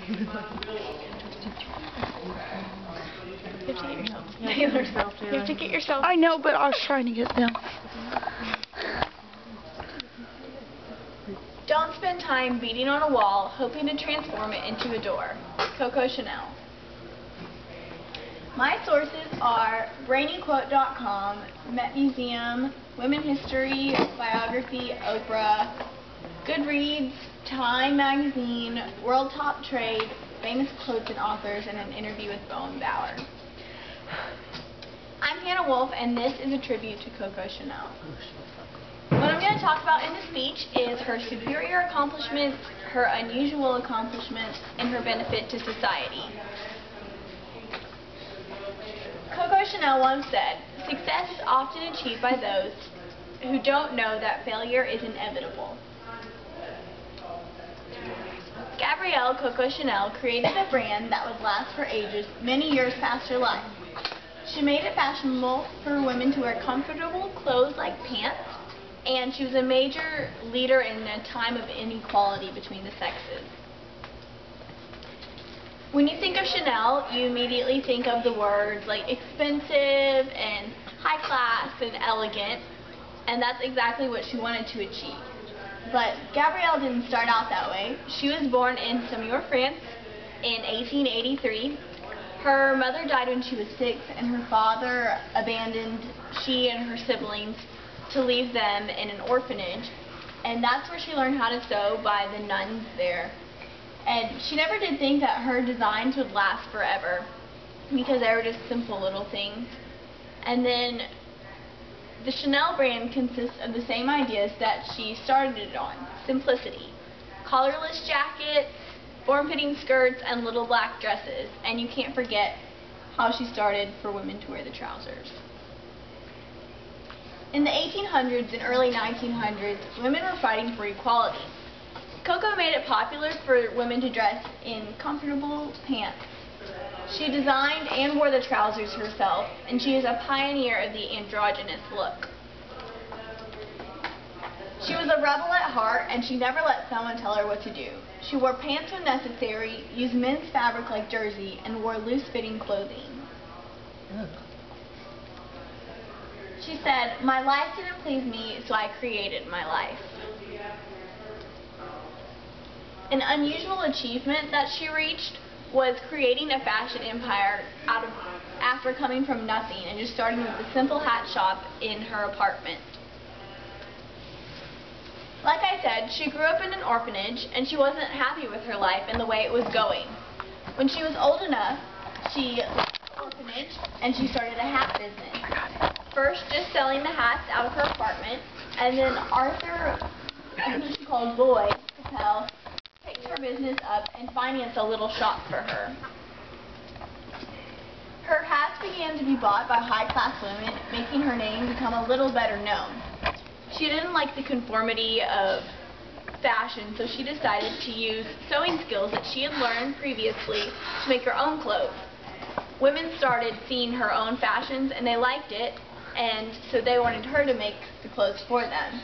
You have to get yourself. You have to get yourself. I know, but I was trying to get them. Don't spend time beating on a wall, hoping to transform it into a door. Coco Chanel. My sources are brainyquote.com, Met Museum, Women History, Biography, Oprah, Goodreads, Time Magazine, World Top Trade, famous quotes and authors, and an interview with Bowen Bauer. I'm Hannah Wolf, and this is a tribute to Coco Chanel. What I'm going to talk about in this speech is her superior accomplishments, her unusual accomplishments, and her benefit to society. Coco Chanel once said, "Success is often achieved by those who don't know that failure is inevitable." Gabrielle Coco Chanel created a brand that would last for ages, many years past her life. She made it fashionable for women to wear comfortable clothes like pants, and she was a major leader in a time of inequality between the sexes. When you think of Chanel, you immediately think of the words like expensive and high class and elegant, and that's exactly what she wanted to achieve. But Gabrielle didn't start out that way. She was born in Saumur, France in 1883. Her mother died when she was 6, and her father abandoned she and her siblings to leave them in an orphanage, and that's where she learned how to sew by the nuns there. And she never did think that her designs would last forever because they were just simple little things. And then the Chanel brand consists of the same ideas that she started it on: simplicity, collarless jackets, form-fitting skirts, and little black dresses. And you can't forget how she started for women to wear the trousers. In the 1800s and early 1900s, women were fighting for equality. Coco made it popular for women to dress in comfortable pants. She designed and wore the trousers herself, and she is a pioneer of the androgynous look. She was a rebel at heart, and she never let someone tell her what to do. She wore pants when necessary, used men's fabric like jersey, and wore loose-fitting clothing. She said, "My life didn't please me, so I created my life." An unusual achievement that she reached was creating a fashion empire after coming from nothing and just starting with a simple hat shop in her apartment. Like I said, she grew up in an orphanage, and she wasn't happy with her life and the way it was going. When she was old enough, she left the orphanage and she started a hat business. First, just selling the hats out of her apartment, and then Arthur, who she called Boy Capel, picked her business up and financed a little shop for her. Her hats began to be bought by high-class women, making her name become a little better known. She didn't like the conformity of fashion, so she decided to use sewing skills that she had learned previously to make her own clothes. Women started seeing her own fashions, and they liked it, and so they wanted her to make the clothes for them.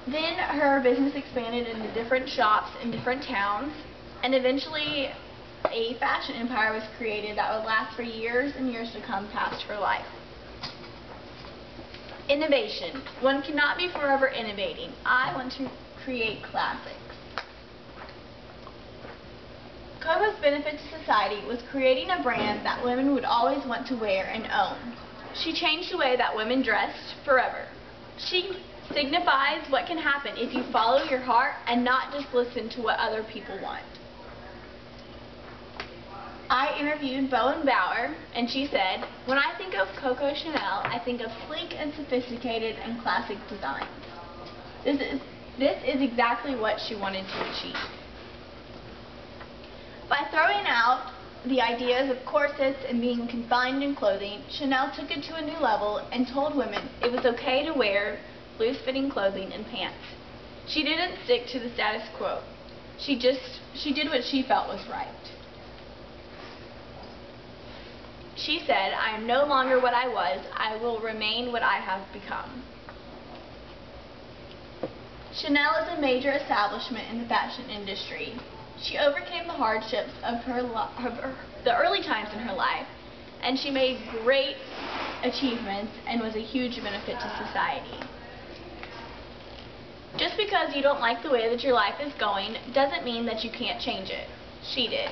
Then her business expanded into different shops in different towns, and eventually a fashion empire was created that would last for years and years to come past her life. Innovation. One cannot be forever innovating. I want to create classics. Coco's benefit to society was creating a brand that women would always want to wear and own. She changed the way that women dressed forever. She signifies what can happen if you follow your heart and not just listen to what other people want. I interviewed Bowen Bauer, and she said, "When I think of Coco Chanel, I think of sleek and sophisticated and classic designs." This is exactly what she wanted to achieve. By throwing out the ideas of corsets and being confined in clothing, Chanel took it to a new level and told women it was okay to wear loose-fitting clothing and pants. She didn't stick to the status quo. She did what she felt was right. She said, "I am no longer what I was. I will remain what I have become." Chanel is a major establishment in the fashion industry. She overcame the hardships of the early times in her life, and she made great achievements and was a huge benefit to society. Just because you don't like the way that your life is going doesn't mean that you can't change it. She did.